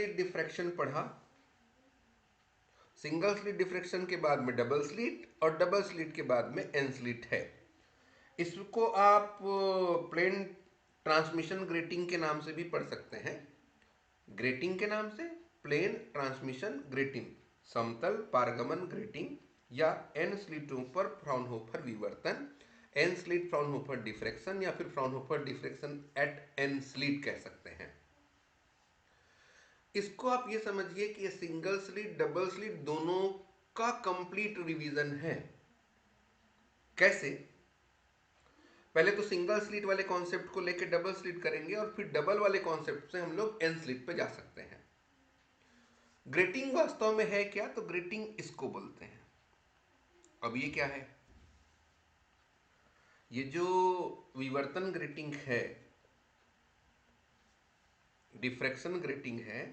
Slit diffraction पढ़ा, single slit diffraction के बाद में डबल स्लिट और डबल स्लिट के बाद में एन स्लिट है। इसको आप प्लेन ट्रांसमिशन ग्रेटिंग के नाम से भी पढ़ सकते हैं। ग्रेटिंग के नाम से प्लेन ट्रांसमिशन ग्रेटिंग, समतल पारगमन ग्रेटिंग, या एन स्लिटों पर फ्राउनहोफर विवर्तन, एन स्लिट फ्राउनहोफर डिफ्रैक्शन, या फिर Fraunhofer diffraction at an slit कह सकते हैं। इसको आप ये समझिए कि सिंगल स्लिट डबल स्लिट दोनों का कंप्लीट रिवीजन है। कैसे? पहले तो सिंगल स्लिट वाले कॉन्सेप्ट को लेकर डबल स्लिट करेंगे और फिर डबल वाले कॉन्सेप्ट से हम लोग एन स्लिट पे जा सकते हैं। ग्रेटिंग वास्तव में है क्या? तो ग्रेटिंग इसको बोलते हैं। अब ये क्या है? ये जो विवर्तन ग्रेटिंग है, डिफ्रैक्शन ग्रेटिंग है,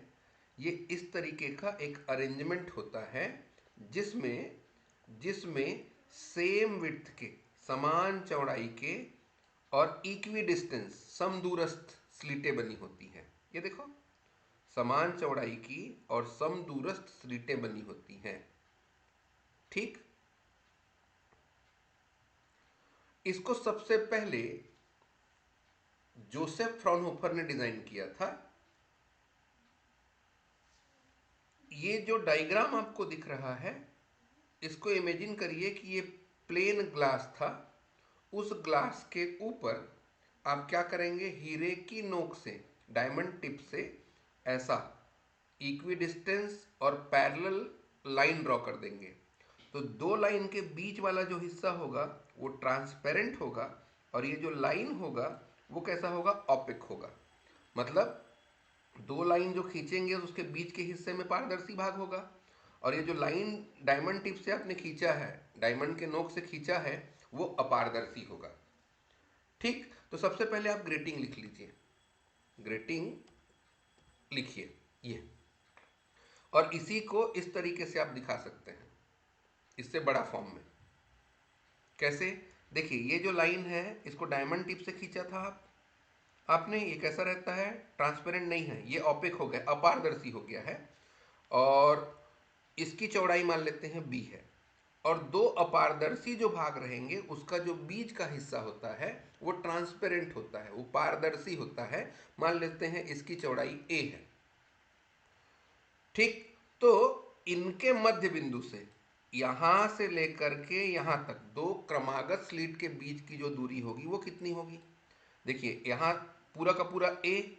ये इस तरीके का एक अरेंजमेंट होता है जिसमें जिसमें सेम विड्थ के, समान चौड़ाई के और इक्वी डिस्टेंस, समदूरस्थ स्लिटें बनी होती हैं। ये देखो, समान चौड़ाई की और समदूरस्थ स्लिटें बनी होती हैं। ठीक, इसको सबसे पहले जोसेफ फ्राउनहोफर ने डिजाइन किया था। ये जो डायग्राम आपको दिख रहा है, इसको इमेजिन करिए कि ये प्लेन ग्लास था। उस ग्लास के ऊपर आप क्या करेंगे? हीरे की नोक से, डायमंड टिप से ऐसा इक्वी डिस्टेंस और पैरेलल लाइन ड्रॉ कर देंगे। तो दो लाइन के बीच वाला जो हिस्सा होगा वो ट्रांसपेरेंट होगा, और ये जो लाइन होगा वो कैसा होगा? ऑपिक होगा। मतलब दो लाइन जो खींचेंगे उसके बीच के हिस्से में पारदर्शी भाग होगा, और ये जो लाइन डायमंड टिप से आपने खींचा है, डायमंड के नोक से खींचा है, वो अपारदर्शी होगा। ठीक, तो सबसे पहले आप ग्रेटिंग लिख लीजिए। ग्रेटिंग लिखिए ये, और इसी को इस तरीके से आप दिखा सकते हैं, इससे बड़ा फॉर्म में। कैसे? देखिए, ये जो लाइन है इसको डायमंड टिप से खींचा था आपने, ये कैसा रहता है? ट्रांसपेरेंट नहीं है, ये ऑपिक हो गया, अपारदर्शी हो गया है। और इसकी चौड़ाई मान लेते हैं बी है, और दो अपारदर्शी जो भाग रहेंगे उसका जो बीच का हिस्सा होता है वो ट्रांसपेरेंट होता है, वो पारदर्शी होता है। मान लेते हैं इसकी चौड़ाई ए है। ठीक, तो इनके मध्य बिंदु से यहां से लेकर के यहां तक दो क्रमागत स्लिट के बीच की जो दूरी होगी वो कितनी होगी? देखिए, यहां पूरा का पूरा ए,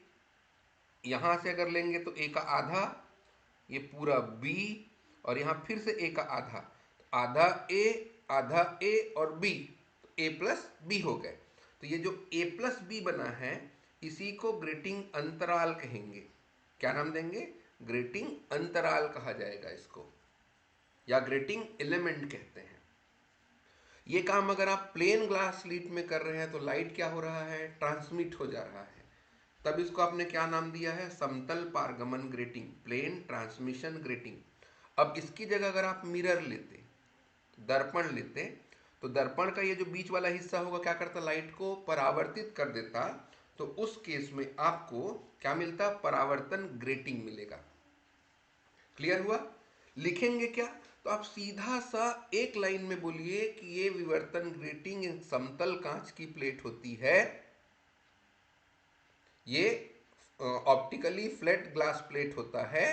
यहां से अगर लेंगे तो ए का आधा, ये पूरा बी, और यहां फिर से ए का आधा, तो आधा ए, आधा ए और बी, तो ए प्लस बी हो गए। तो ये जो ए प्लस बी बना है इसी को ग्रेटिंग अंतराल कहेंगे। क्या नाम देंगे? ग्रेटिंग अंतराल कहा जाएगा इसको, या ग्रेटिंग एलिमेंट कहते हैं। ये काम अगर आप प्लेन ग्लास स्लीट में कर रहे हैं तो लाइट क्या हो रहा है? ट्रांसमिट हो जा रहा है। तब इसको आपने क्या नाम दिया है? समतल पारगमन ग्रेटिंग, प्लेन ट्रांसमिशन ग्रेटिंग। अब इसकी जगह अगर आप मिरर लेते, दर्पण लेते, तो दर्पण का ये जो बीच वाला हिस्सा होगा क्या करता? लाइट को परावर्तित कर देता। तो उस केस में आपको क्या मिलता? परावर्तन ग्रेटिंग मिलेगा। क्लियर हुआ? लिखेंगे क्या? तो आप सीधा सा एक लाइन में बोलिए कि ये विवर्तन ग्रेटिंग एक समतल कांच की प्लेट होती है, ये ऑप्टिकली फ्लैट ग्लास प्लेट होता है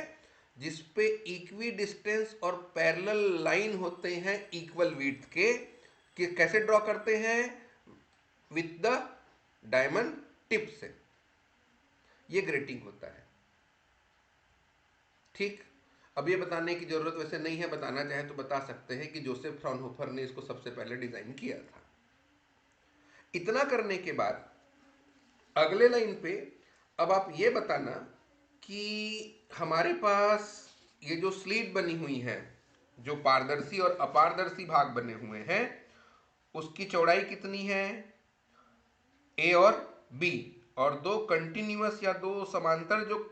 जिसपे इक्वी डिस्टेंस और पैरेलल लाइन होते हैं इक्वल विड्थ के। कि कैसे ड्रॉ करते हैं? विथ द डायमंड टिप से। ये ग्रेटिंग होता है। ठीक, अब ये बताने की जरूरत वैसे नहीं है, बताना चाहे तो बता सकते हैं कि जोसेफ फ्राउनहोफर ने इसको सबसे पहले डिजाइन किया था। इतना करने के बाद अगले लाइन पे अब आप ये बताना कि हमारे पास ये जो स्लीट बनी हुई है, जो पारदर्शी और अपारदर्शी भाग बने हुए हैं, उसकी चौड़ाई कितनी है? ए और बी, और दो कंटिन्यूअस या दो समांतर जो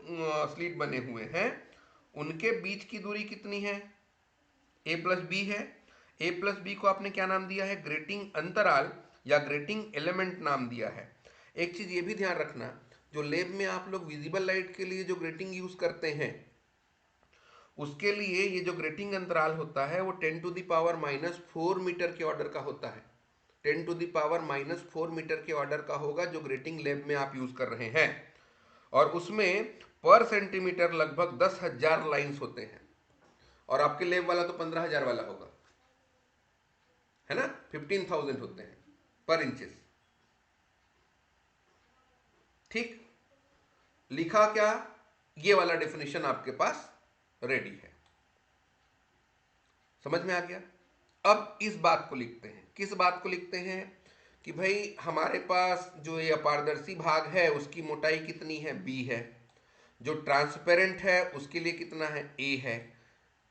स्लीट बने हुए हैं उनके बीच की दूरी कितनी है? ए प्लस बी है। ए प्लस बी को आपने क्या नाम दिया है? ग्रेटिंग अंतराल या ग्रेटिंग एलिमेंट नाम दिया है। एक चीज ये भी ध्यान रखना, जो लैब में आप लोग विजिबल लाइट के लिए जो ग्रेटिंग यूज करते हैं, उसके लिए ये जो ग्रेटिंग अंतराल होता है वो 10⁻⁻⁴ मीटर के ऑर्डर का होता है। 10⁻⁻⁴ मीटर के ऑर्डर का होगा जो ग्रेटिंग लैब में आप यूज कर रहे हैं, और उसमें पर सेंटीमीटर लगभग 10,000 लाइंस होते हैं, और आपके लैब वाला तो 15,000 वाला होगा, है ना, 15,000 होते हैं पर इंचेस। ठीक, लिखा क्या, ये वाला डेफिनेशन आपके पास रेडी है, समझ में आ गया। अब इस बात को लिखते हैं, किस बात को लिखते हैं कि भाई हमारे पास जो ये अपारदर्शी भाग है उसकी मोटाई कितनी है, बी है, जो ट्रांसपेरेंट है उसके लिए कितना है, ए है।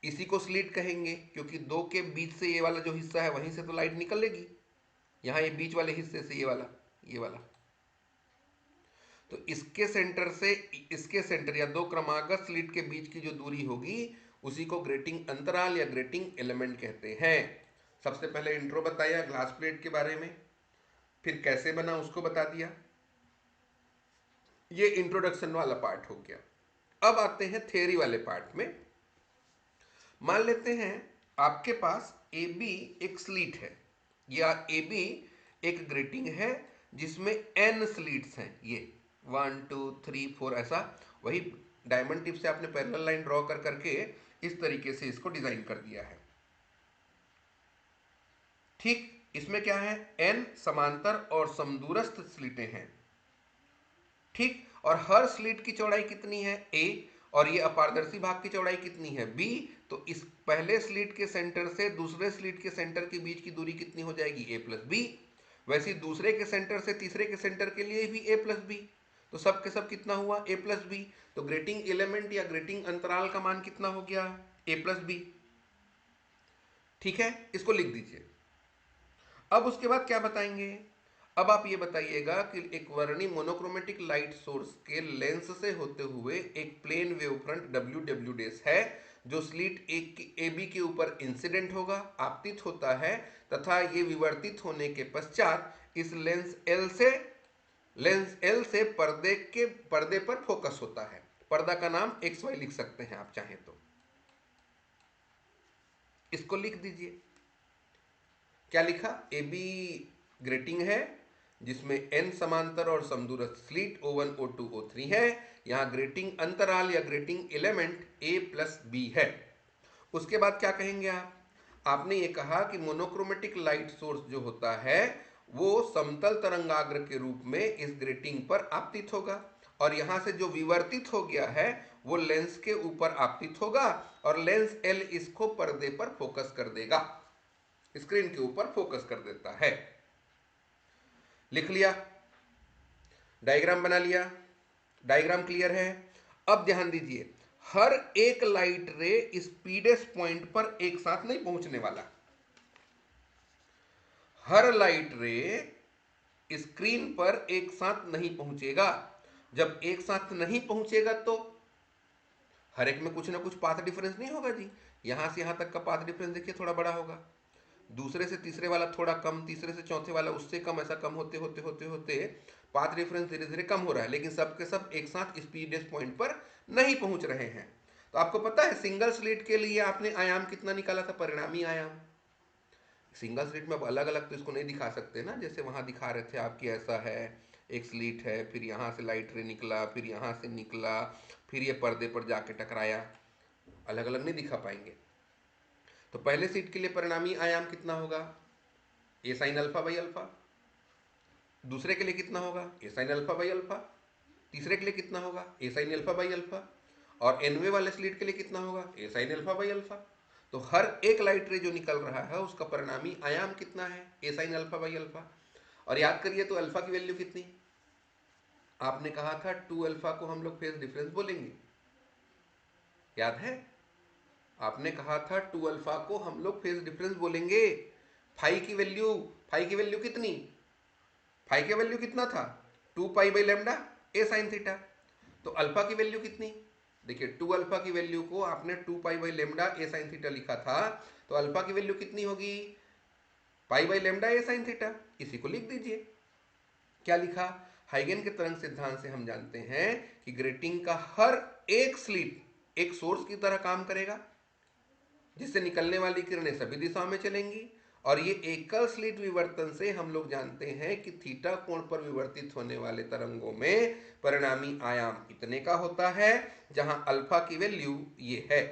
इसी को स्लिट कहेंगे क्योंकि दो के बीच से ये वाला जो हिस्सा है वहीं से तो लाइट निकलेगी, यहाँ ये बीच वाले हिस्से से ये वाला, तो इसके सेंटर से इसके सेंटर या दो क्रमागत स्लिट के बीच की जो दूरी होगी उसी को ग्रेटिंग अंतराल या ग्रेटिंग एलिमेंट कहते हैं। सबसे पहले इंट्रो बताया ग्लास प्लेट के बारे में, फिर कैसे बना उसको बता दिया, ये इंट्रोडक्शन वाला पार्ट हो गया। अब आते हैं थ्योरी वाले पार्ट में। मान लेते हैं आपके पास ए बी एक स्लीट है, या ए बी एक ग्रेटिंग है जिसमें एन स्लीट्स हैं, ये 1 2 3 4 ऐसा, वही डायमंड टिप से आपने पैरेलल लाइन ड्रॉ कर करके इस तरीके से इसको डिजाइन कर दिया है। ठीक, इसमें क्या है, एन समांतर और समदूरस्थ स्लीटें हैं। ठीक, और हर स्लिट की चौड़ाई कितनी है, ए, और ये अपारदर्शी भाग की चौड़ाई कितनी है, बी। तो इस पहले स्लिट के सेंटर से दूसरे स्लिट के सेंटर के बीच की दूरी कितनी हो जाएगी, ए प्लस बी। वैसे ही दूसरे के सेंटर से तीसरे के सेंटर के लिए भी ए प्लस बी, तो सब के सब कितना हुआ, ए प्लस बी। तो ग्रेटिंग एलिमेंट या ग्रेटिंग अंतराल का मान कितना हो गया, ए प्लस बी। ठीक है, इसको लिख दीजिए। अब उसके बाद क्या बताएंगे, अब आप ये बताइएगा कि एक वर्णी मोनोक्रोमेटिक लाइट सोर्स के लेंस से होते हुए एक plane wave front W W dash है जो स्लिट ए बी के ऊपर इंसिडेंट होगा, आपतित होता है, तथा ये विवर्तित होने के पश्चात इस लेंस एल से पर्दे पर फोकस होता है। पर्दा का नाम एक्स वाई लिख सकते हैं आप चाहें तो, इसको लिख दीजिए। क्या लिखा, ए बी ग्रेटिंग है जिसमें एन समांतर और समदूरस्थ स्लिट O1 O2 O3 है, यहां ग्रेटिंग अंतराल या ग्रेटिंग एलिमेंट ए प्लस बी है। उसके बाद क्या कहेंगे आपने ये कहा कि मोनोक्रोमेटिक लाइट सोर्स जो होता है वो समतल तरंगाग्र के रूप में इस ग्रेटिंग पर आपतित होगा, और यहां से जो विवर्तित हो गया है वो लेंस के ऊपर आपतित होगा, और लेंस एल इसको पर्दे पर फोकस कर देगा, स्क्रीन के ऊपर फोकस कर देता है। लिख लिया, डायग्राम बना लिया, डायग्राम क्लियर है। अब ध्यान दीजिए, हर एक लाइट रे स्पीडेस्ट पॉइंट पर एक साथ नहीं पहुंचने वाला। हर लाइट रे स्क्रीन पर एक साथ नहीं पहुंचेगा। जब एक साथ नहीं पहुंचेगा तो हर एक में कुछ ना कुछ पाथ डिफरेंस नहीं होगा जी। यहां से यहां तक का पाथ डिफरेंस देखिए थोड़ा बड़ा होगा, दूसरे से तीसरे वाला थोड़ा कम, तीसरे से चौथे वाला उससे कम, ऐसा कम होते होते होते होते पाथ डिफरेंस धीरे धीरे कम हो रहा है, लेकिन सब के सब एक साथ स्पीडेस्ट पॉइंट पर नहीं पहुंच रहे हैं। तो आपको पता है सिंगल स्लिट के लिए आपने आयाम कितना निकाला था, परिणामी आयाम। सिंगल स्लिट में अब अलग अलग तो इसको नहीं दिखा सकते ना, जैसे वहां दिखा रहे थे आपकी, ऐसा है एक स्लिट है, फिर यहाँ से लाइट रे निकला, फिर यहाँ से निकला, फिर ये पर्दे पर जाके टकराया, अलग अलग नहीं दिखा पाएंगे। तो पहले स्लिट के लिए परिणामी आयाम कितना होगा, A sine alpha by alpha. दूसरे के लिए कितना होगा, A sine alpha by alpha. तीसरे के लिए कितना होगा, A sine alpha by alpha. और एनवे वाले स्लिट के लिए कितना होगा, A sine alpha by alpha. तो हर एक लाइट रे जो निकल रहा है उसका परिणामी आयाम कितना है, A sine alpha by alpha. और याद करिए तो अल्फा की वैल्यू कितनी, आपने कहा था 2 अल्फा को हम लोग फेज डिफरेंस बोलेंगे, याद है, आपने कहा था 2 अल्फा को हम लोग फेज डिफरेंस बोलेंगे। फाई की वैल्यू कितनी, फाई की वैल्यू कितना था, 2 pi by lambda a sine theta. तो अल्फा की वैल्यू कितनी, देखिए 2 अल्फा की वैल्यू को आपने 2 pi by lambda a sine theta लिखा था, तो अल्फा की वैल्यू कितनी होगी, पाई by lambda a sine theta. इसी को लिख दीजिए। क्या लिखा, हाइगन के तरंग सिद्धांत से हम जानते हैं कि ग्रेटिंग का हर एक स्लिट एक सोर्स की तरह काम करेगा, जिससे निकलने वाली किरणें सभी दिशाओं में चलेंगी। और ये एकल स्लिट विवर्तन से हम लोग जानते हैं कि थीटा कोण पर विवर्तित होने वाले तरंगों में परिणामी आयाम इतने का होता है, जहां अल्फा की वैल्यू ये है।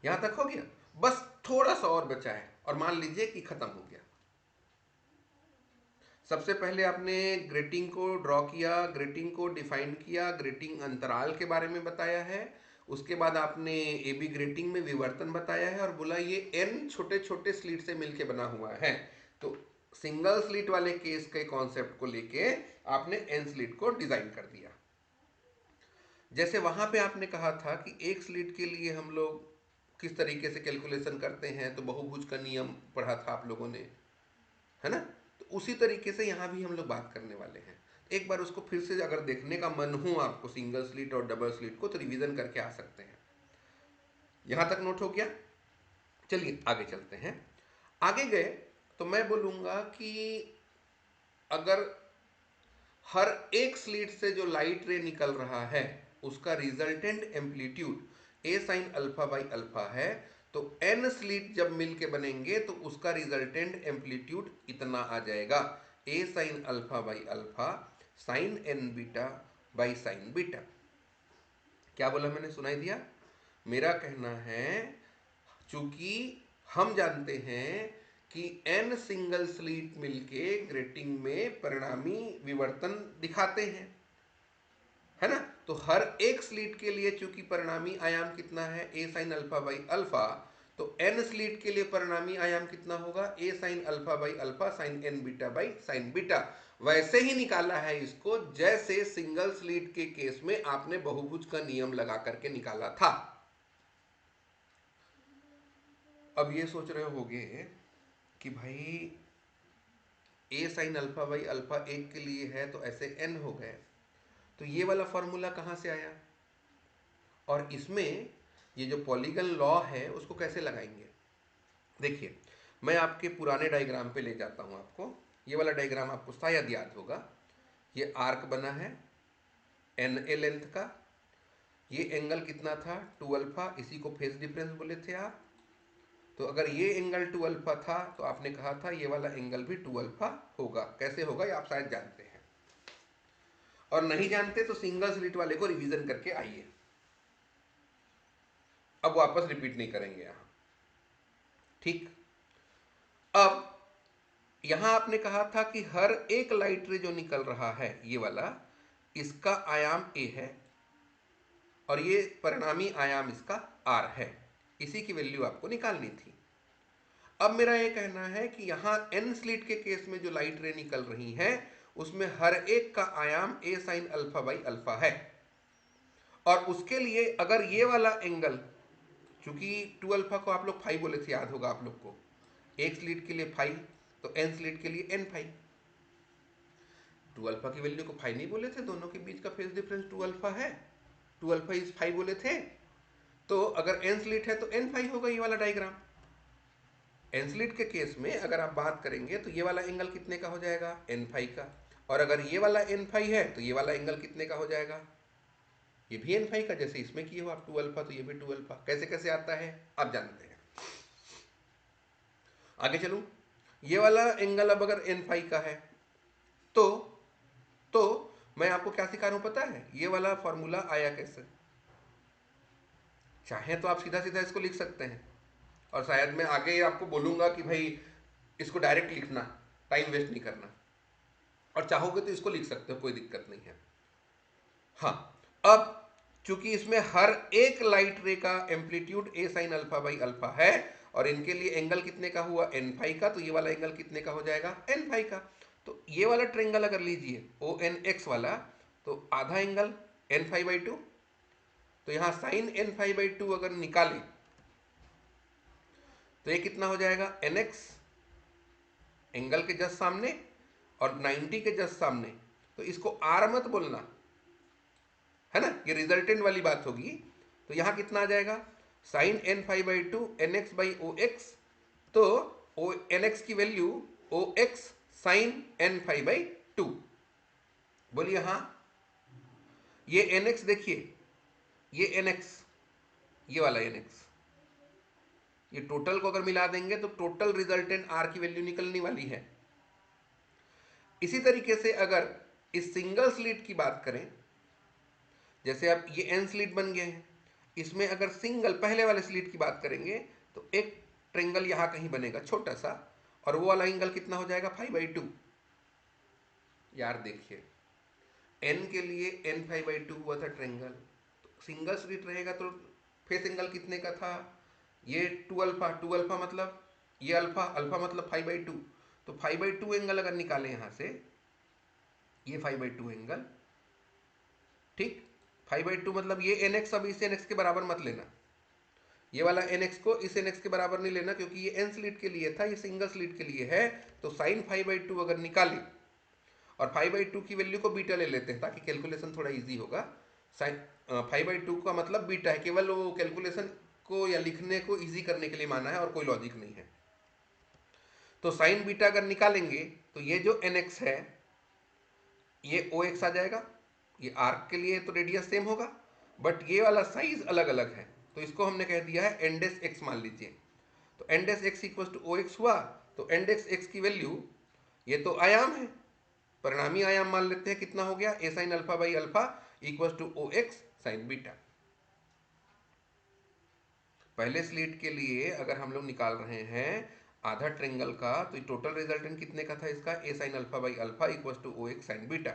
यहां तक हो गया, बस थोड़ा सा और बचा है और मान लीजिए कि खत्म हो गया। सबसे पहले आपने ग्रेटिंग को ड्रॉ किया, ग्रेटिंग को डिफाइन किया, ग्रेटिंग अंतराल के बारे में बताया है। उसके बाद आपने ए बी ग्रेटिंग में विवर्तन बताया है और बोला ये एन छोटे छोटे स्लिट से मिलके बना हुआ है। तो सिंगल स्लिट वाले केस के कॉन्सेप्ट को लेके आपने एन स्लिट को डिजाइन कर दिया। जैसे वहां पे आपने कहा था कि एक स्लिट के लिए हम लोग किस तरीके से कैलकुलेशन करते हैं, तो बहुभुज का नियम पढ़ा था आप लोगों ने, है ना। तो उसी तरीके से यहाँ भी हम लोग बात करने वाले हैं। एक बार उसको फिर से अगर देखने का मन हो आपको सिंगल स्लिट और डबल स्लिट को, तो रिवीजन करके आ सकते हैं। यहां तक नोट हो गया। चलिए आगे चलते हैं। आगे गए तो मैं बोलूंगा कि अगर हर एक स्लिट से जो लाइट रे निकल रहा है उसका resultant amplitude A sine alpha by alpha है, तो एन स्लिट जब मिल के बनेंगे तो उसका रिजल्टेंट एम्पलीट्यूड इतना आ जाएगा, A sine alpha by alpha sine N beta by sine beta. क्या बोला मैंने, सुनाई दिया? मेरा कहना है, चूंकि हम जानते हैं कि एन सिंगल स्लिट मिलके ग्रेटिंग में परिणामी विवर्तन दिखाते हैं, है ना। तो हर एक स्लिट के लिए चूंकि परिणामी आयाम कितना है, A sine alpha by alpha, तो एन स्लिट के लिए परिणामी आयाम कितना होगा, A sine alpha by alpha sine N beta by sine beta. वैसे ही निकाला है इसको जैसे सिंगल स्लिट के केस में आपने बहुभुज का नियम लगा करके निकाला था। अब ये सोच रहे होगे कि भाई ए साइन अल्फा बाई अल्फा एक के लिए है तो ऐसे एन हो गए, तो ये वाला फॉर्मूला कहाँ से आया, और इसमें ये जो पॉलीगन लॉ है उसको कैसे लगाएंगे। देखिए मैं आपके पुराने डायग्राम पे ले जाता हूँ आपको। ये वाला डायग्राम आपको शायद याद होगा। ये आर्क बना है एन ए लेंथ का, ये एंगल कितना था 2 अल्फा, इसी को फेज डिफरेंस बोले थे आप। तो अगर ये एंगल 2 अल्फा था तो आपने कहा था ये वाला एंगल भी 2 अल्फा होगा। कैसे होगा ये आप शायद जानते हैं, और नहीं जानते तो सिंगल स्लिट वाले को रिवीजन करके आइए। अब वापस रिपीट नहीं करेंगे यहां, ठीक। अब यहां आपने कहा था कि हर एक लाइट रे जो निकल रहा है ये वाला, इसका आयाम ए है और ये परिणामी आयाम इसका आर है। इसी की वैल्यू आपको निकालनी थी। अब मेरा ये कहना है कि यहां एन स्लिट के केस में जो लाइट रे निकल रही हैं उसमें हर एक का आयाम ए साइन अल्फा बाई अल्फा है, और उसके लिए अगर ये वाला एंगल, चूंकि 2 अल्फा को आप लोग फाइव बोले थे, याद होगा आप लोग को, एक स्लिट के लिए फाइव, तो एन स्लिट के लिए एन फाइव। 2 अल्फा की वैल्यू को फाइव नहीं बोले थे, दोनों के बीच का फेज डिफरेंस 2 अल्फा है, 2 अल्फा इज फाइव बोले थे। तो अगर एन स्लिट है तो एन फाइव होगा ये वाला डायग्राम। एन स्लिट के केस में अगर आप बात करेंगे तो ये वाला एंगल कितने का हो जाएगा, एन फाइव का, और अगर ये वाला एन फाइव है तो ये वाला एंगल कितने का हो जाएगा, ये भी एन फाइव का। जैसे इसमें किए हो आप 2 अल्फा तो ये भी 2 अल्फा। कैसे कैसे आता है आप जानते हैं। आगे चलूं, ये वाला एंगल अब अगर एन फाइव का है तो तो मैं आपको क्या सिखा रहा हूं पता है, ये वाला फॉर्मूला आया कैसे। चाहे तो आप सीधा सीधा इसको लिख सकते हैं, और शायद मैं आगे आपको बोलूंगा कि भाई इसको डायरेक्ट लिखना, टाइम वेस्ट नहीं करना, और चाहोगे तो इसको लिख सकते हो, कोई दिक्कत नहीं है। हाँ, अब चूंकि इसमें हर एक लाइट रे का amplitude A sine alpha by alpha है, और इनके लिए एंगल कितने का हुआ, एन फाइव का, तो ये वाला एंगल कितने का हो जाएगा, एन फाइव का। तो ये वाला ट्रेंगल अगर लीजिए ओ एन एक्स वाला, तो आधा angle n five by two, तो यहां sine n five by two अगर निकाले तो ये कितना हो जाएगा, एन एक्स, एंगल के जस्ट सामने और 90 के जस्ट सामने, तो इसको आर मत बोलना, है ना, ये रिजल्टेंट वाली बात होगी। तो यहां कितना आ जाएगा, sine n five by two n x by o x, तो ओ एन एक्स की value o x sine n five by two. बोलिए हाँ। ये एन एक्स देखिए, ये एन एक्स, ये वाला एन एक्स, ये टोटल को अगर मिला देंगे तो टोटल रिजल्टेंट आर की वैल्यू निकलने वाली है। इसी तरीके से अगर इस सिंगल स्लिट की बात करें, जैसे अब ये एन स्लिट बन गए हैं, इसमें अगर सिंगल पहले वाले स्लिट की बात करेंगे तो एक ट्रेंगल यहां कहीं बनेगा छोटा सा, और वो वाला एंगल कितना हो जाएगा 5/2। यार देखिए, एन के लिए एन 5/2 हुआ था ट्रेंगल, तो सिंगल स्लिट रहेगा तो फेस एंगल कितने का था, ये 2 अल्फा, 2 अल्फा मतलब ये अल्फा, अल्फा मतलब 5/2, तो 5/2 एंगल अगर निकालें यहां से, ये 5/2 एंगल, ठीक। 5/2 मतलब ये एन एक्स, अब इस एन एक्स के बराबर मत लेना, ये वाला एन एक्स को इस एन एक्स के बराबर नहीं लेना, क्योंकि ये एन स्लिट के लिए था, ये सिंगल स्लिट के लिए है। तो साइन 5/2 अगर निकाले और 5/2 की वैल्यू को बीटा ले लेते हैं ताकि कैलकुलेशन थोड़ा इजी होगा। साइन 5/2 का मतलब बीटा है, केवल वो कैलकुलेशन को या लिखने को इजी करने के लिए माना है और कोई लॉजिक नहीं है। तो साइन बीटा अगर निकालेंगे तो ये जो एन एक्स है ये ओ एक्स आ जाएगा। ये आर्क के लिए तो रेडियस सेम होगा, बट ये वाला साइज अलग अलग है, तो इसको हमने कह दिया है एन डेस एक्स मान लीजिए। तो N dash X equal to O X हुआ। तो एन डेस एक्स की वैल्यू, ये तो आयाम है, परिणामी आयाम मान लेते हैं, कितना हो गया A sine alpha by alpha equal to O x sine beta. पहले स्लिट के लिए अगर हम लोग निकाल रहे हैं आधा ट्रेंगल का, तो टोटल रिजल्टेंट कितने का था इसका, A sine alpha by alpha equal to O x sine beta.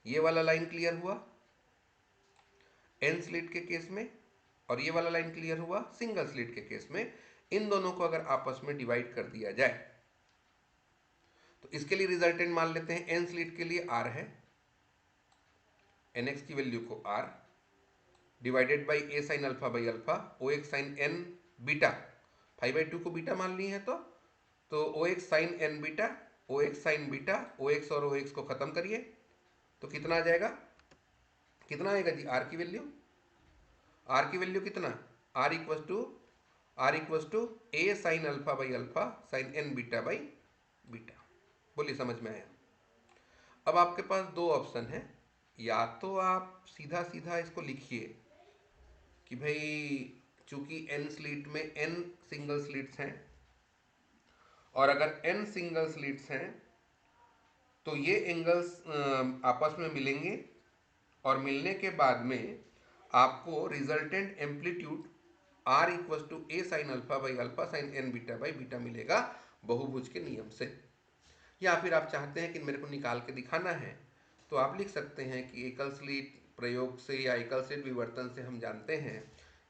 ये वाला लाइन क्लियर हुआ एन स्लिट के केस में, और ये वाला लाइन क्लियर हुआ सिंगल स्लिट के केस में। इन दोनों को अगर आपस में डिवाइड कर दिया जाए तो इसके लिए रिजल्टेंट मान लेते हैं, एन स्लिट के लिए आर है, एन एक्स की वैल्यू को r divided by a sine alpha by alpha o x sine N beta, 5/2 को बीटा मान लिए हैं तो o x sine N beta, o x sine beta, o x और ओ एक्स को खत्म करिए तो कितना आ जाएगा, कितना आएगा जी, आर की वैल्यू कितना, r equals to a sine alpha by alpha sine N beta by beta. बोलिए समझ में आया। अब आपके पास दो ऑप्शन है, या तो आप सीधा सीधा इसको लिखिए कि भाई चूंकि एन स्लिट में एन सिंगल स्लिट्स हैं, और अगर एन सिंगल स्लिट्स हैं तो ये एंगल्स आपस में मिलेंगे, और मिलने के बाद में आपको resultant amplitude r equal to a sine alpha by alpha sine N beta by beta मिलेगा बहुभुज के नियम से। या फिर आप चाहते हैं कि मेरे को निकाल के दिखाना है तो आप लिख सकते हैं कि एकल स्लिट प्रयोग से या एकल स्लिट विवर्तन से हम जानते हैं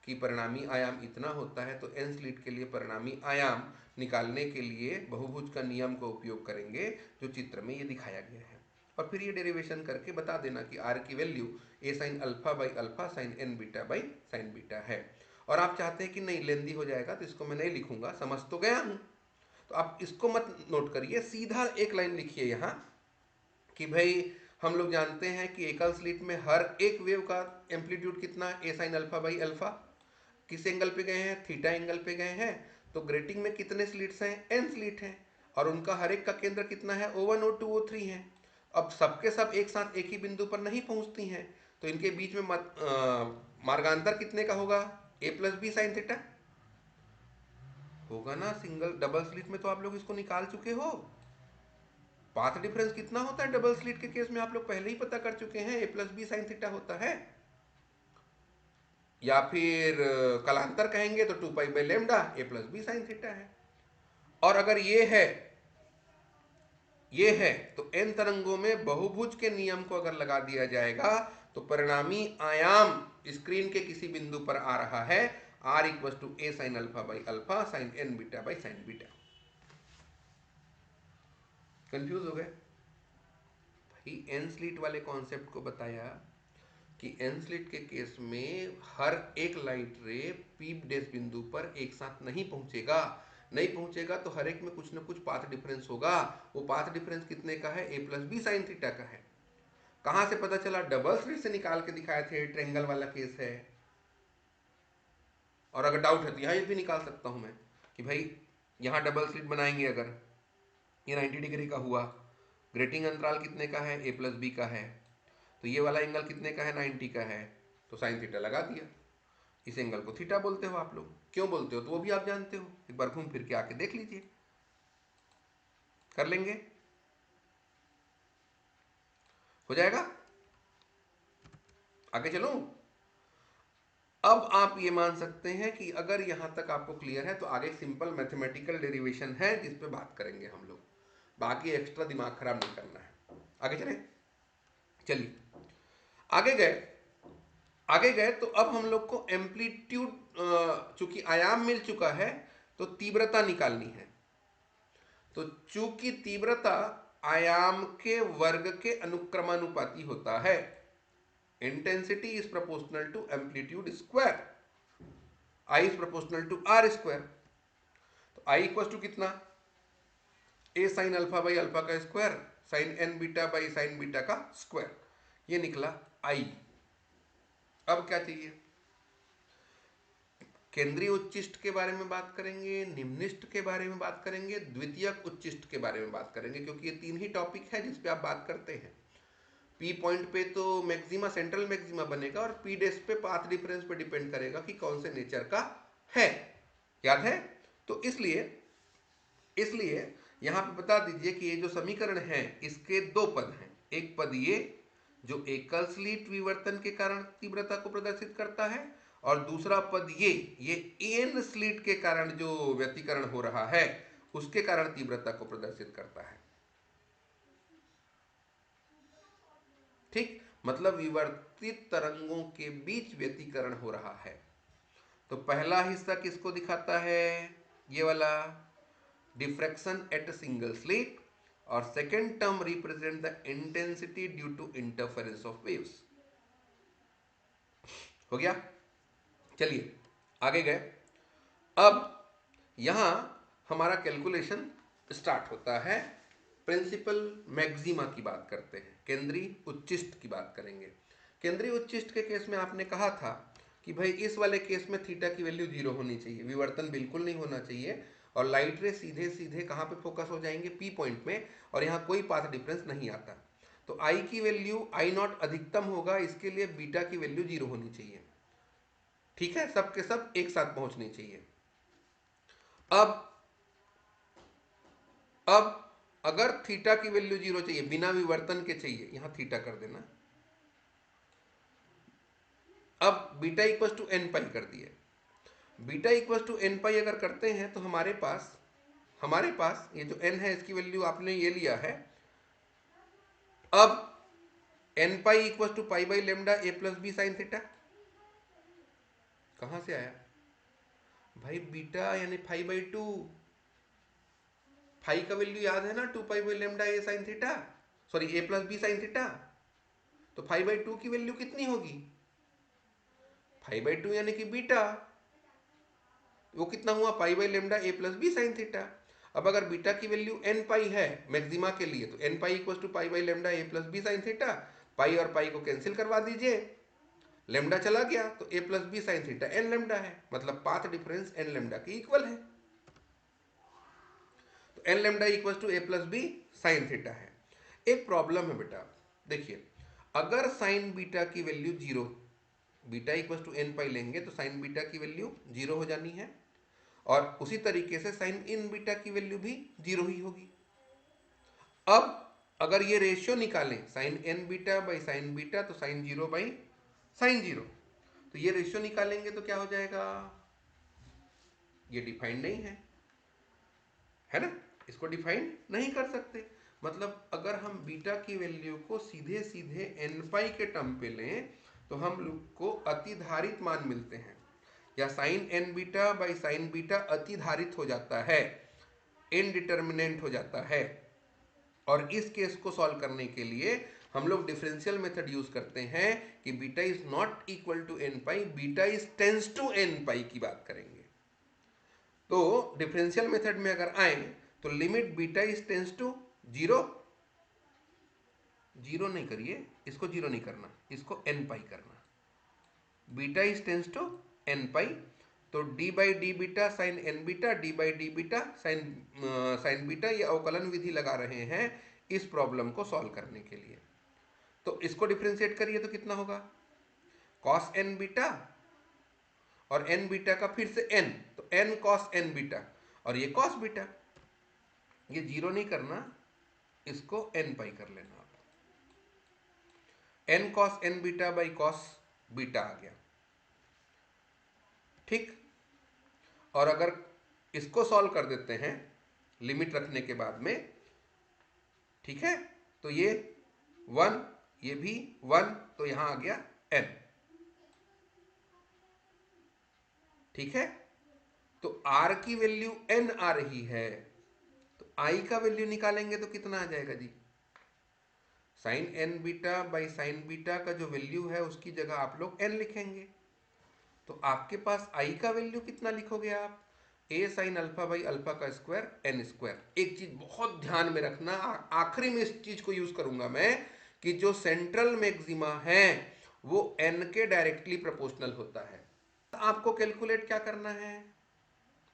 कि परिणामी आयाम इतना होता है, तो एन स्लिट के लिए परिणामी आयाम निकालने के लिए बहुभुज का नियम का उपयोग करेंगे जो चित्र में ये दिखाया गया है, और फिर ये डेरिवेशन करके बता देना कि आर की value a sine alpha by alpha sine N beta by sine beta है। और आप चाहते हैं कि नहीं लेंदी हो जाएगा तो इसको मैं नहीं लिखूंगा, समझ तो गया हूं, तो आप इसको मत नोट करिए, सीधा एक लाइन लिखिए यहाँ कि भाई हम लोग जानते हैं कि एकल स्लिट में हर एक वेव का एम्पलीट्यूड कितना, a sine alpha by alpha, किस एंगल पे गए हैं, थीटा एंगल पे गए हैं। तो ग्रेटिंग में कितने स्लिट्स हैं, एन स्लिट हैं, और उनका हर एक का केंद्र कितना है, O1 O2 O3 है। अब सबके सब एक साथ एक ही बिंदु पर नहीं पहुंचती हैं, तो इनके बीच में मार्गांतर कितने का होगा, ए प्लस बी साइन थीटा होगा ना। सिंगल डबल स्लिट में तो आप लोग इसको निकाल चुके हो, पाथ डिफरेंस कितना होता है डबल स्लिट के केस में आप लोग पहले ही पता कर चुके हैं, a plus B sine theta होता है, या फिर कलांतर कहेंगे तो 2 pi by lambda A plus B sine theta है। और अगर ये है तो एन तरंगों में बहुभुज के नियम को अगर लगा दिया जाएगा तो परिणामी आयाम स्क्रीन के किसी बिंदु पर आ रहा है, r equal to a sine alpha by alpha sine N beta by sine beta. Confuse हो गए भाई, एन स्लिट वाले कॉन्सेप्ट को बताया कि एन स्लिट के केस में हर एक लाइट रे पी डैश बिंदु पर एक साथ नहीं पहुंचेगा, नहीं पहुंचेगा तो हर एक में कुछ ना कुछ पाथ डिफरेंस होगा। वो पाथ डिफरेंस कितने का है, ए प्लस बी साइन थीटा का है। कहां से पता चला, डबल स्लिट से निकाल के दिखाए थे, ट्रेंगल वाला केस है। और अगर डाउट है तो यहाँ ये भी निकाल सकता हूं मैं कि भाई यहाँ डबल स्लिट बनाएंगे अगर, ये 90 डिग्री का हुआ। ग्रेटिंग अंतराल कितने का है, a प्लस बी का है, तो ये वाला एंगल कितने का है, 90 का है, तो साइन थीटा लगा दिया। इस एंगल को थीटा बोलते हो आप लोग, क्यों बोलते हो तो वो भी आप जानते हो, एक बार घूम फिर के आके देख लीजिए, कर लेंगे, हो जाएगा। आगे चलो। अब आप ये मान सकते हैं कि अगर यहां तक आपको क्लियर है तो आगे सिंपल मैथमेटिकल डेरिवेशन है जिस पे बात करेंगे हम लोग, बाकी एक्स्ट्रा दिमाग खराब नहीं करना है। आगे चले, चलिए आगे गए। आगे गए तो अब हम लोग को एम्पलीट्यूड, चूंकि आयाम मिल चुका है तो तीव्रता निकालनी है। तो चूंकि तीव्रता आयाम के वर्ग के अनुक्रमानुपाती होता है, intensity is proportional to amplitude square, I is proportional to r square. तो आई इक्वल टू कितना, a sine alpha by alpha का square sine N beta by sine beta का स्क्वायर, ये निकला आई। अब क्या चाहिए, केंद्रीय उच्चिष्ट के बारे में बात करेंगे, निम्निष्ट के बारे में बात करेंगे, द्वितीयक उच्चिष्ट के बारे में बात करेंगे, क्योंकि ये तीन ही टॉपिक है जिस पे आप बात करते हैं। पी पॉइंट पे तो मैक्सिमा सेंट्रल मैक्सिमा बनेगा और पी डेस पे पाथ डिफरेंस पे डिपेंड करेगा कि कौन से नेचर का है, याद है। तो इसलिए इसलिए यहां पे बता दीजिए कि ये जो समीकरण है इसके दो पद हैं। एक पद ये जो एकल स्लिट विवर्तन के कारण तीव्रता को प्रदर्शित करता है, और दूसरा पद ये एन स्लिट के कारण जो व्यतिकरण हो रहा है उसके कारण तीव्रता को प्रदर्शित करता है। ठीक, मतलब विवर्तित तरंगों के बीच व्यतिकरण हो रहा है। तो पहला हिस्सा किसको दिखाता है, ये वाला डिफ्रैक्शन एट सिंगल स्लिट, और second term represent the intensity due to interference of waves. हो गया, चलिए आगे गए। अब यहां हमारा कैलकुलेशन स्टार्ट होता है, प्रिंसिपल मैक्सिमा की बात करते हैं, केंद्रीय उच्चिष्ट की बात करेंगे। केंद्रीय उच्चिष्ट के केस में आपने कहा था कि भाई इस वाले केस में थीटा की वैल्यू 0 होनी चाहिए, विवर्तन बिल्कुल नहीं होना चाहिए, और लाइट रे सीधे सीधे कहां पे फोकस हो जाएंगे, पी पॉइंट में, और यहां कोई पाथ डिफरेंस नहीं आता। तो आई की वैल्यू आई नॉट अधिकतम होगा, इसके लिए बीटा की वैल्यू 0 होनी चाहिए। ठीक है, सब के सब एक साथ पहुंचनी चाहिए। अब अब अगर थीटा की वैल्यू 0 चाहिए, बिना विवर्तन के चाहिए, यहां थीटा कर देना। अब बीटा इक्वल टू एन पाई कर दिए। बीटा इक्वल टू एन पाई अगर करते हैं तो हमारे पास ये जो एन है इसकी वैल्यू आपने ये लिया है। अब n pi equal to pi by lambda A plus B sine theta, कहां से आया भाई, बीटा यानी 5/2, फाई का वैल्यू याद है ना, 2 pi by lambda a sine theta, sorry a plus B sine theta. तो 5/2 की वैल्यू कितनी होगी, 5/2 यानी कि बीटा, वो कितना हुआ, pi by lambda A plus B sine theta. अब अगर बीटा की वैल्यू एन पाई है मैक्सिमा के लिए, तो N pi equal to pi by lambda A plus B sine theta, pi और पाई को कैंसिल करवा दीजिए, लेमडा चला गया तो A plus B sine theta N lambda है, मतलब पाथ डिफरेंस एन लेमडा के इक्वल है। तो N lambda equal to A plus B sine theta है। एक प्रॉब्लम है बेटा, देखिए अगर साइन बीटा की value 0, beta equal to N pi लेंगे तो साइन बीटा की वैल्यू 0 हो जानी है, और उसी तरीके से साइन इन बीटा की वैल्यू भी 0 ही होगी। अब अगर ये रेशियो निकालें sine N beta by sine beta, तो साइन 0 बाई साइन 0, तो ये रेशियो निकालेंगे तो क्या हो जाएगा, ये डिफाइंड नहीं है ना, इसको डिफाइन नहीं कर सकते। मतलब अगर हम बीटा की वैल्यू को सीधे सीधे एन पाई के टर्म पे लें तो हम लोग को अतिधारित मान मिलते हैं, या sine N beta by sine beta अतिधारित हो जाता है, इनडिटर्मिनेंट हो जाता है। और इस केस को सॉल्व करने के लिए हम लोग डिफरेंशियल मेथड यूज करते हैं कि beta is not equal to N pi, beta is tends to N pi की बात करेंगे। तो डिफरेंशियल मेथड में अगर आए तो limit beta is tends to 0, 0 नहीं करिए, इसको 0 नहीं करना, इसको एन पाई करना, beta is tends to N pi, तो d by d beta sine N beta, d by d beta sine beta, ये अवकलन विधि लगा रहे हैं इस प्रॉब्लम को सॉल्व करने के लिए। तो इसको डिफ्रेंशिएट करिए तो कितना होगा, कॉस एन बीटा और एन बीटा का फिर से एन, तो एन कॉस एन बीटा, और ये कॉस बीटा, ये जीरो नहीं करना, इसको एन पाई कर लेना आप, N cos N beta by cos beta आ गया, ठीक। और अगर इसको सॉल्व कर देते हैं लिमिट रखने के बाद में, ठीक है, तो ये 1, ये भी 1, तो यहां आ गया n, ठीक है। तो r की वैल्यू n आ रही है, तो i का वैल्यू निकालेंगे तो कितना आ जाएगा जी, sine N beta by sine beta का जो वैल्यू है उसकी जगह आप लोग n लिखेंगे, तो आपके पास i का वैल्यू कितना लिखोगे आप, a sign alpha by alpha का स्क्वायर n स्क्वायर। एक चीज बहुत ध्यान में रखना, आखिरी में इस चीज को यूज करूंगा मैं, कि जो सेंट्रल मैक्सिमा है वो n के डायरेक्टली प्रोपोर्शनल होता है। आपको कैलकुलेट क्या करना है,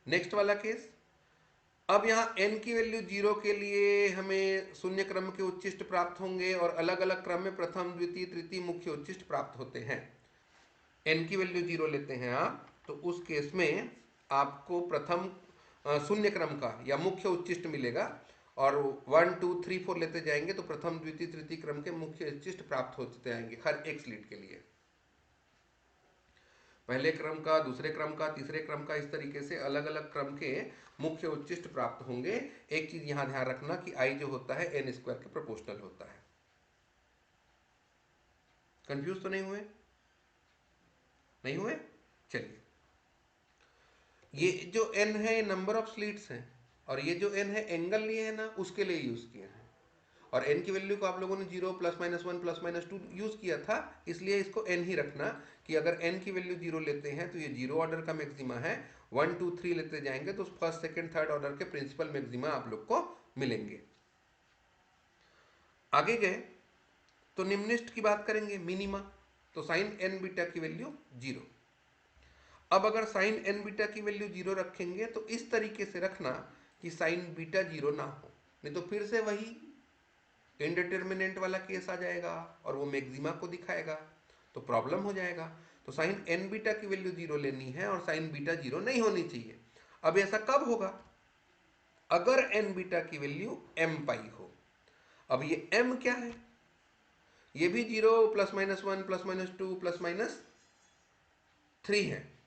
नेक्स्ट वाला केस। अब यहाँ n की वैल्यू 0 के लिए हमें शून्य क्रम के उच्चिष्ट प्राप्त होंगे और अलग अलग क्रम में प्रथम द्वितीय तृतीय मुख्य उच्चिष्ट प्राप्त होते हैं। n की वैल्यू 0 लेते हैं आप, तो उस केस में आपको प्रथम शून्य क्रम का या मुख्य उच्चिष्ट मिलेगा, और 1 2 3 4 लेते जाएंगे तो प्रथम द्वितीय तृतीय क्रम के मुख्य उच्चिष्ट प्राप्त होते जाएंगे हर एक स्लिट के लिए, पहले क्रम का, दूसरे क्रम का, तीसरे क्रम का, इस तरीके से अलग अलग क्रम के मुख्य उच्चिष्ट प्राप्त होंगे। एक चीज यहां ध्यान रखना कि i जो होता है n स्क्वायर के प्रोपोर्शनल होता है। कंफ्यूज तो नहीं हुए, नहीं हुए, चलिए। ये जो n है ये नंबर ऑफ स्लिट्स हैं, और ये जो n है एंगल लिए है ना, उसके लिए यूज किया है, और n की वैल्यू को आप लोगों ने 0 +-1 +-2 यूज किया था, इसलिए इसको n ही रखना, कि अगर n की वैल्यू 0 लेते हैं तो ये 0 ऑर्डर का मैक्सिमा है, 1 2 3 लेते जाएंगे तो फर्स्ट सेकंड थर्ड ऑर्डर के प्रिंसिपल मैक्सिमा आप लोग को मिलेंगे। आगे गए तो निम्निष्ट की बात करेंगे, मिनिमा, तो साइन n बीटा की वैल्यू 0। अब अगर साइन एन बीटा की वैल्यू 0 रखेंगे तो इस तरीके से रखना कि साइन बीटा 0 ना हो, नहीं तो फिर से वही इनडिटर्मिनेंट वाला केस आ जाएगा और वो मैक्सिमा को दिखाएगा, तो प्रॉब्लम हो जाएगा। तो साइन एन बीटा की वैल्यू 0 लेनी है और साइन बीटा 0 नहीं होनी चाहिए। अब ऐसा कब होगा, अगर एन बीटा की वैल्यू m पाई हो। अब ये m क्या है, ये भी 0 +-1 +-2 +-3 है,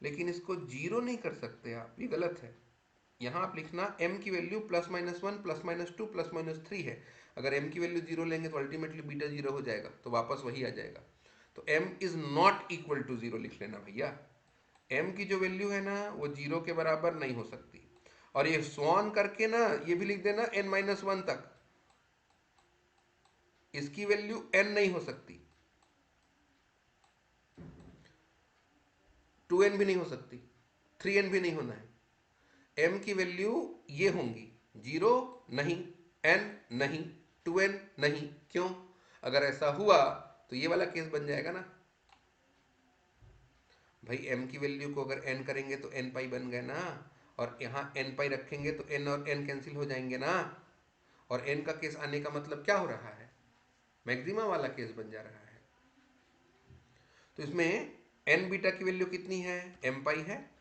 लेकिन इसको 0 नहीं कर सकते आप, ये गलत है। यहां आप लिखना m की वैल्यू +-1 +-2 +-3 है। अगर m की वैल्यू 0 लेंगे तो अल्टीमेटली बीटा 0 हो जाएगा, तो वापस वही आ जाएगा। तो m is not equal to 0 लिख लेना भैया, m की जो वैल्यू है ना वो 0 के बराबर नहीं हो सकती। और ये स्वान करके ना ये भी लिख देना n-1 तक, इसकी वैल्यू n नहीं हो सकती, 2n भी नहीं हो सकती, 3n भी नहीं होना है। m की वैल्यू ये होंगी, 0 नहीं, n नहीं, 2n नहीं। क्यों, अगर ऐसा हुआ तो ये वाला केस बन जाएगा ना भाई, m की वैल्यू को अगर n करेंगे तो n पाई बन गए ना, और यहाँ n पाई रखेंगे तो n और n कैंसिल हो जाएंगे ना, और n का केस आने का मतलब क्या हो रहा है, मैक्सिमा वाला केस बन जा रहा है। तो इसमें n बीटा की वैल्यू कितनी है, m पाई है।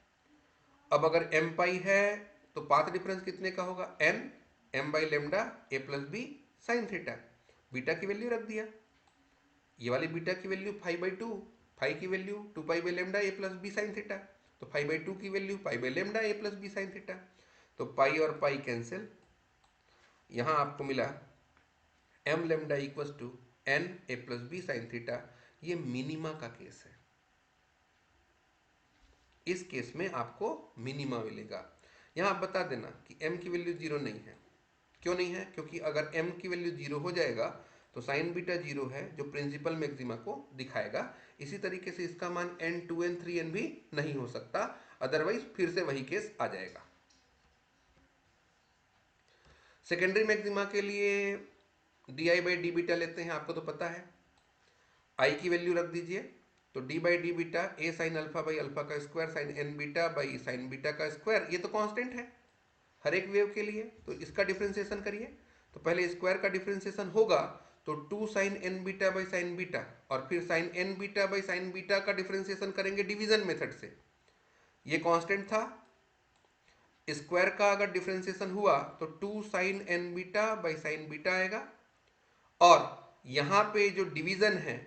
अब अगर m पाई है तो पाथ डिफरेंस कितने का होगा, n m by lambda a plus B sine theta. Beta की वैल्यू रख दिया, ये वाली बीटा की वैल्यू 5/2, फाइव की value 2 pi by lambda a plus B sine theta, तो 5/2 की value pi by lambda a plus B sine theta, तो पाई और पाई कैंसिल, यहां आपको मिला m lambda equals to n a plus B sine theta. ये minima का case है, इस केस में आपको मिनिमा मिलेगा। यहां आप बता देना कि m की वैल्यू 0 नहीं है। क्यों नहीं है, क्योंकि अगर m की वैल्यू 0 हो जाएगा तो साइन बीटा 0 है जो प्रिंसिपल मैक्सिमा को दिखाएगा। इसी तरीके से इसका मान n 2n 3n भी नहीं हो सकता, अदरवाइज फिर से वही केस आ जाएगा। सेकेंडरी मैक्सिमा के लिए di बाई डी बीटा लेते हैं, आपको तो पता है। i की वैल्यू रख दीजिए, तो d by d beta A sine alpha by alpha का square sine N beta by sine beta का स्क्वायर, ये तो कांस्टेंट है हर एक वेव के लिए। तो इसका डिफ्रेंसिएशन करिए, तो पहले स्क्वायर का डिफ्रेंसिएशन होगा तो 2 sine N beta by sine beta, और फिर sine N beta by sine beta का डिफ्रेंसिएशन करेंगे डिवीजन मेथड से। ये कांस्टेंट था, स्क्वायर का अगर डिफ्रेंसिएशन हुआ तो 2 sine N beta by sine beta आएगा, और यहाँ पे जो डिवीजन है,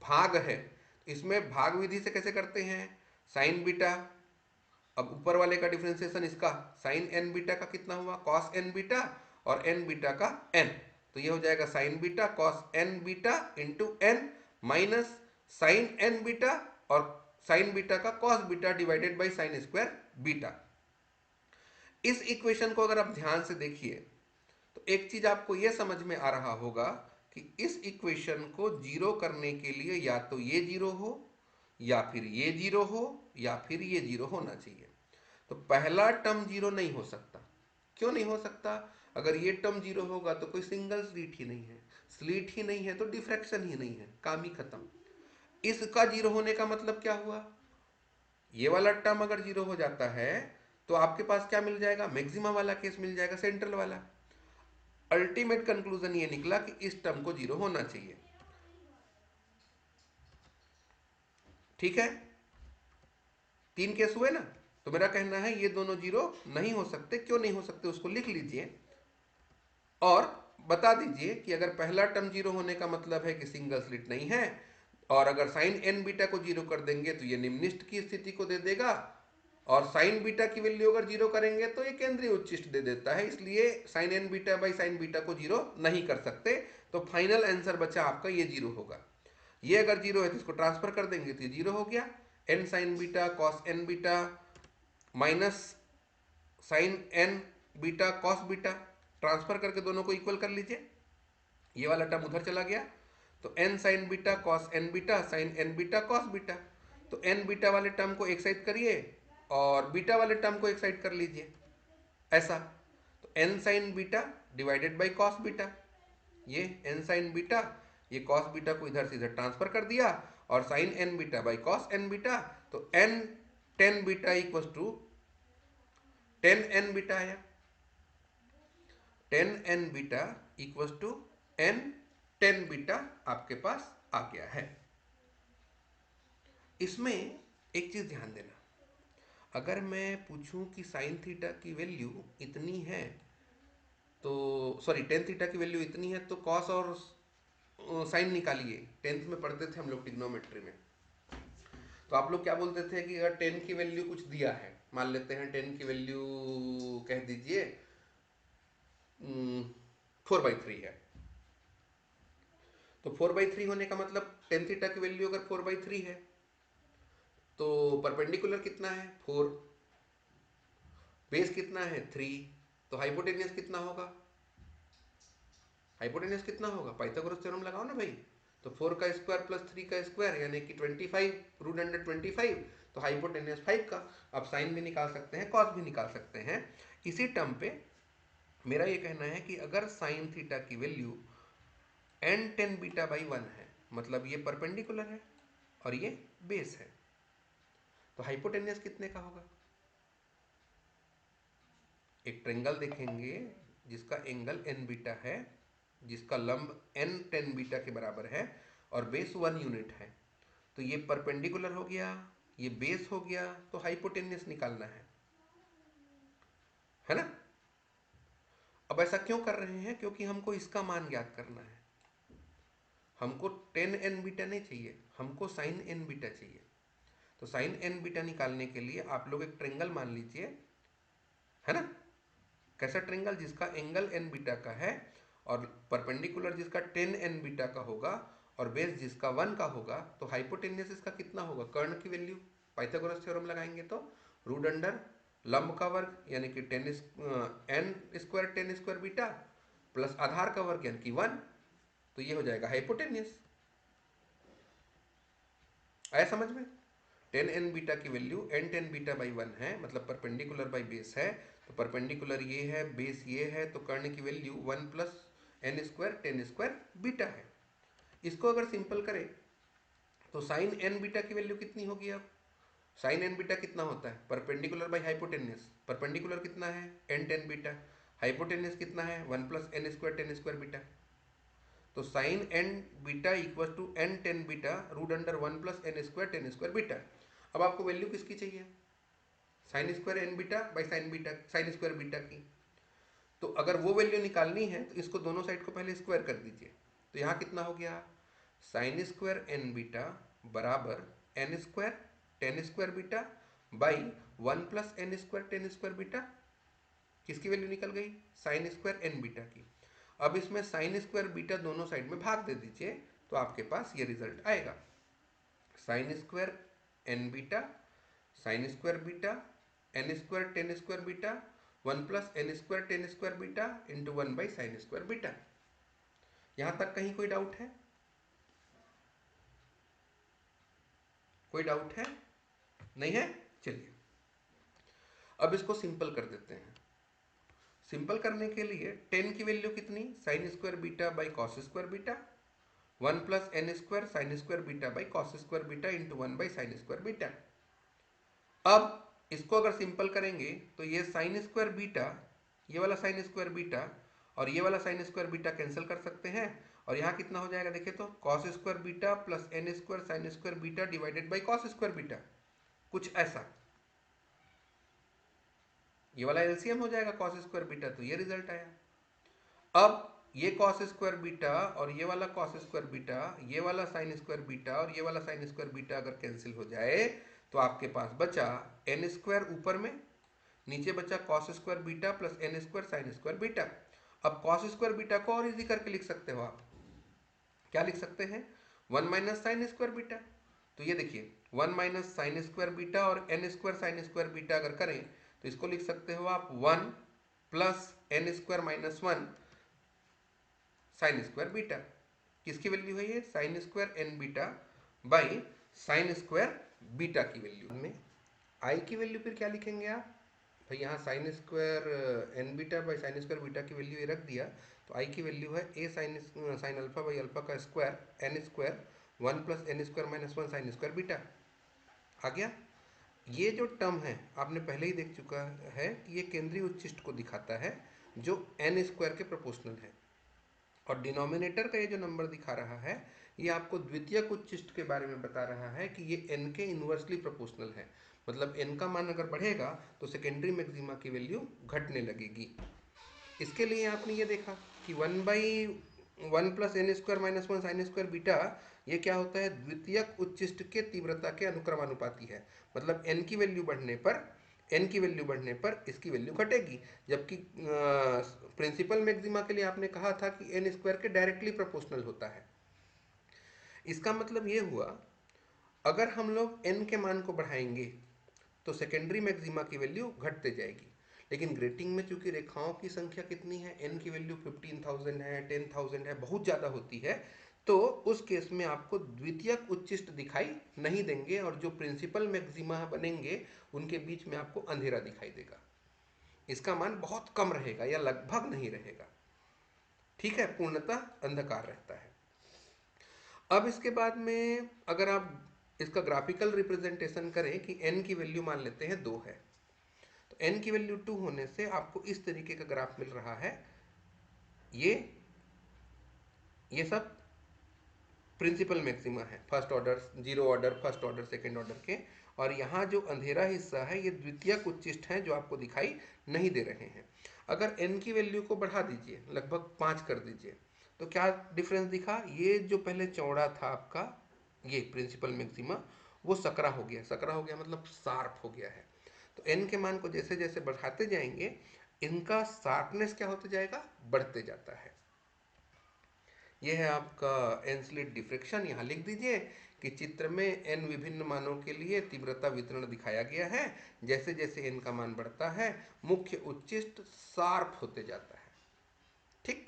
भाग है, इसमें भाग विधि से कैसे करते हैं, साइन बीटा, अब ऊपर वाले का डिफरेंशिएशन इसका साइन एन बीटा का कितना हुआ, कॉस एन बीटा, और एन बीटा का एन, तो ये हो जाएगा sine beta cos N beta into n minus sine N beta और साइन बीटा का cos beta divided by sine square beta. इस इक्वेशन को अगर आप ध्यान से देखिए तो एक चीज आपको यह समझ में आ रहा होगा कि इस इक्वेशन को जीरो करने के लिए या तो ये जीरो हो, या फिर ये जीरो हो, या फिर ये जीरो होना चाहिए। तो पहला टर्म जीरो नहीं हो सकता। क्यों नहीं हो सकता? अगर ये टर्म जीरो होगा तो कोई सिंगल स्लिट ही नहीं है, स्लिट ही नहीं है तो डिफ्रैक्शन ही नहीं है, काम ही खत्म। इसका जीरो होने का मतलब क्या हुआ, ये वाला टर्म अगर जीरो हो जाता है तो आपके पास क्या मिल जाएगा, मैक्सिमा वाला केस मिल जाएगा, सेंट्रल वाला। अल्टीमेट कंक्लूजन ये निकला कि इस टर्म को जीरो होना चाहिए। ठीक है, 3 केस हुए ना, तो मेरा कहना है ये दोनों जीरो नहीं हो सकते। क्यों नहीं हो सकते उसको लिख लीजिए और बता दीजिए कि अगर पहला टर्म जीरो होने का मतलब है कि सिंगल स्लिट नहीं है, और अगर साइन एन बीटा को जीरो कर देंगे तो ये निम्निष्ट की स्थिति को दे देगा, और साइन बीटा की वैल्यू अगर जीरो करेंगे तो ये केंद्रीय उच्चिष्ट दे देता है, इसलिए sine N beta by sine beta को जीरो नहीं कर सकते। तो फाइनल आंसर बचा आपका ये जीरो होगा। ये अगर जीरो है तो इसको ट्रांसफर कर देंगे तो ये जीरो हो गया, n sine beta cos N beta minus sine N beta cos beta, transfer करके दोनों को इक्वल कर लीजिए, ये वाला टर्म उधर चला गया, तो N sine beta cos N beta sine N beta cos beta. तो एन बीटा वाले टर्म को एक साइड करिए और बीटा वाले टर्म को एक साइड कर लीजिए, ऐसा। तो N sine beta divided by cos beta, ये एन साइन बीटा, ये कॉस बीटा को इधर से इधर ट्रांसफर कर दिया, और sine N beta by cos N beta, तो N tan beta equal to tan N beta आया, tan N beta equal to N tan beta आपके पास आ गया है। इसमें एक चीज ध्यान देना, अगर मैं पूछूं कि साइन थीटा की वैल्यू इतनी है तो सॉरी टेन थीटा की वैल्यू इतनी है तो कॉस और साइन निकालिए। 10th में पढ़ते थे हम लोग ट्रिग्नोमेट्री में, तो आप लोग क्या बोलते थे कि अगर 10 की वैल्यू कुछ दिया है, मान लेते हैं 10 की वैल्यू कह दीजिए 4/3 है, तो 4/3 होने का मतलब टेन थीटा की वैल्यू अगर 4/3 है तो परपेंडिकुलर कितना है 4, बेस कितना है 3, तो हाइपोटेनियस कितना होगा, हाइपोटेनियस कितना होगा, पाइथागोरस थ्योरम लगाओ ना भाई। तो 4 का स्क्वायर प्लस 3 का स्क्वायर यानी कि 25 रूट अंडर 25, तो हाइपोटेनियस 5 का। अब साइन भी निकाल सकते हैं, कॉस भी निकाल सकते हैं। इसी टर्म पे मेरा ये कहना है कि अगर साइन थीटा की value n tan beta by 1 है, मतलब ये परपेंडिकुलर है और ये बेस है, तो हाइपोटेनियस कितने का होगा, एक ट्रेंगल देखेंगे जिसका एंगल एन बीटा है, जिसका लंब एन टेन बीटा के बराबर है और बेस 1 यूनिट है, तो ये परपेंडिकुलर हो गया, ये बेस हो गया, तो हाइपोटेनियस निकालना है ना। अब ऐसा क्यों कर रहे हैं, क्योंकि हमको इसका मान ज्ञात करना है, हमको टेन एन बीटा नहीं चाहिए, हमको साइन एन बीटा चाहिए। तो साइन एन बीटा निकालने के लिए आप लोग एक ट्रेंगल मान लीजिए, है ना। कैसा ट्रेंगल, जिसका एंगल एन बीटा का है और परपेंडिकुलर जिसका टेन एन बीटा का होगा और बेस जिसका 1 का होगा, तो हाइपोटेनियस इसका कितना होगा, कर्ण की वैल्यू पाइथागोरस थ्योरम लगाएंगे तो रूट अंडर लंब का वर्ग यानी कि N square tan square beta plus आधार का वर्ग यानी कि 1, तो ये हो जाएगा हाइपोटेनियस। आया समझ में। टेन एन बीटा की value n tan beta by 1 है, मतलब परपेंडिकुलर बाई बेस है, तो परपेंडिकुलर ये है, बेस ये है, तो कर्ण की value 1 plus N square tan square beta है। इसको अगर सिंपल करें तो साइन एन बीटा की वैल्यू कितनी होगी अब? साइन एन बीटा कितना होता है? Perpendicular by hypotenuse. परपेंडिकुलर कितना है? N tan beta. हाइपोटेन्यूस कितना है? 1 plus N square tan square beta. तो sine N beta equal to N tan beta root under 1 plus N square tan square beta. अब आपको वैल्यू किसकी चाहिए? Sine square N beta by sine beta, sine square beta की। तो अगर वो value निकालनी है तो इसको दोनों साइड को पहले स्क्वायर कर दीजिए। तो यहाँ कितना हो गया? साइन स्क्वायर एन बीटा बराबर n square tan square beta by 1 plus N square tan square beta. किसकी वैल्यू निकल गई? साइन स्क्वायर एन बीटा की। अब इसमें साइन स्क्वायर बीटा दोनों साइड में भाग दे दीजिए तो आपके पास ये रिजल्ट आएगा। Sine square N beta sine square beta n square tan square beta 1 plus N square tan square beta into 1 by sine square beta. यहां तक कहीं कोई डाउट है? कोई डाउट है? नहीं है? चलिए अब इसको सिंपल कर देते हैं। सिंपल करने के लिए टेन की वैल्यू कितनी? Sine square beta by cos square beta 1 plus N square sine square beta by cos square beta into 1 by sine square beta. अब इसको अगर सिंपल करेंगे तो ये साइन स्क्वायर बीटा, ये वाला साइन स्क्वायर बीटा और ये वाला साइन स्क्वायर बीटा कैंसिल कर सकते हैं। और यहाँ कितना हो जाएगा देखिए तो? Cos square beta plus N square sine square beta divided by cos square beta, कुछ ऐसा। ये वाला एलसीएम हो जाएगा कॉस स्क्वायर बीटा, तो ये रिजल्ट आया। अब ये कॉस स्क्वायर बीटा और ये वाला कॉस स्क्वायर बीटा, ये वाला साइन स्क्वायर बीटा और ये वाला साइन स्क्वायर बीटा अगर कैंसिल हो जाए तो आपके पास बचा एन स्क्वायर ऊपर में, नीचे बचा cos square beta plus N square sine square beta. अब कॉस स्क्वायर बीटा को और इजी करके लिख सकते हो आप। क्या लिख सकते हैं? 1 माइनस साइन स्क्वायर बीटा। तो ये देखिए 1 माइनस साइन स्क्वायर बीटा और n square sine square beta अगर करें तो इसको लिख सकते हो आप 1 plus N square minus 1 sine square beta. किसकी वैल्यू है ये? Sine square N beta by sine square beta की वैल्यू में आई की वैल्यू फिर क्या लिखेंगे आप? भाई यहाँ sine square N beta by sine square beta की वैल्यू ये रख दिया तो आई की वैल्यू है A sine sine alpha by alpha का square N square 1 plus N square minus 1 sine square beta. आ गया? ये जो टर्म है आपने पहले ही देख चुका है कि ये केंद्रीय उच्चिष्ट को दिखाता है जो एन स्क्वायर के प्रोपोर्शनल है। और डिनोमिनेटर का ये जो नंबर दिखा रहा है ये आपको द्वितीयक उच्चिष्ट के बारे में बता रहा है कि ये n के इन्वर्सली प्रोपोर्शनल है। मतलब n का मान अगर बढ़ेगा तो सेकेंडरी मैक्सिमा की वैल्यू घटने लगेगी। इसके लिए आपने ये देखा कि 1 by 1 plus N square minus 1 sine square beta ये क्या होता है? द्वितीयक उच्चिष्ट के तीव्रता के अनुक्रमानुपाती है। मतलब n की वैल्यू बढ़ने पर इसकी वैल्यू घटेगी। जबकि प्रिंसिपल मैक्सिमा के लिए आपने कहा था कि एन स्क्वायर के डायरेक्टली प्रोपोर्शनल होता है। इसका मतलब ये हुआ अगर हम लोग n के मान को बढ़ाएंगे तो सेकेंडरी मैक्सिमा की वैल्यू घटते जाएगी। लेकिन ग्रेटिंग में चूंकि रेखाओं की संख्या कितनी है? n की वैल्यू 15,000 है, 10,000 है, बहुत ज़्यादा होती है, तो उस केस में आपको द्वितीयक उच्चिष्ट दिखाई नहीं देंगे और जो प्रिंसिपल मैक्सिमा बनेंगे उनके बीच में आपको अंधेरा दिखाई देगा। इसका मान बहुत कम रहेगा या लगभग नहीं रहेगा। ठीक है? पूर्णतः अंधकार रहता है। अब इसके बाद में अगर आप इसका ग्राफिकल रिप्रेजेंटेशन करें कि n की वैल्यू मान लेते हैं 2 है तो n की वैल्यू 2 होने से आपको इस तरीके का ग्राफ मिल रहा है। ये सब प्रिंसिपल मैक्सिमा है, first order, zero order, first order, second order के। और यहाँ जो अंधेरा हिस्सा है ये द्वितीयक उच्चिष्ट हैं जो आपको दिखाई नहीं दे रहे हैं। अगर n की वैल्यू को बढ़ा दीजिए, लगभग 5 कर दीजिए, तो क्या डिफरेंस दिखा? ये जो पहले चौड़ा था आपका ये प्रिंसिपल मैक्सिमा वो सकरा हो गया। सकरा हो गया मतलब शार्प हो गया है। तो n के मान को जैसे जैसे बढ़ाते जाएंगे इनका शार्पनेस क्या होते जाएगा? बढ़ते जाता है। यह है आपका एन स्लिट डिफ्रेक्शन। यहाँ लिख दीजिए कि चित्र में n विभिन्न मानों के लिए तीव्रता वितरण दिखाया गया है। जैसे जैसे n का मान बढ़ता है मुख्य उच्चिष्ट शार्प होते जाता है। ठीक।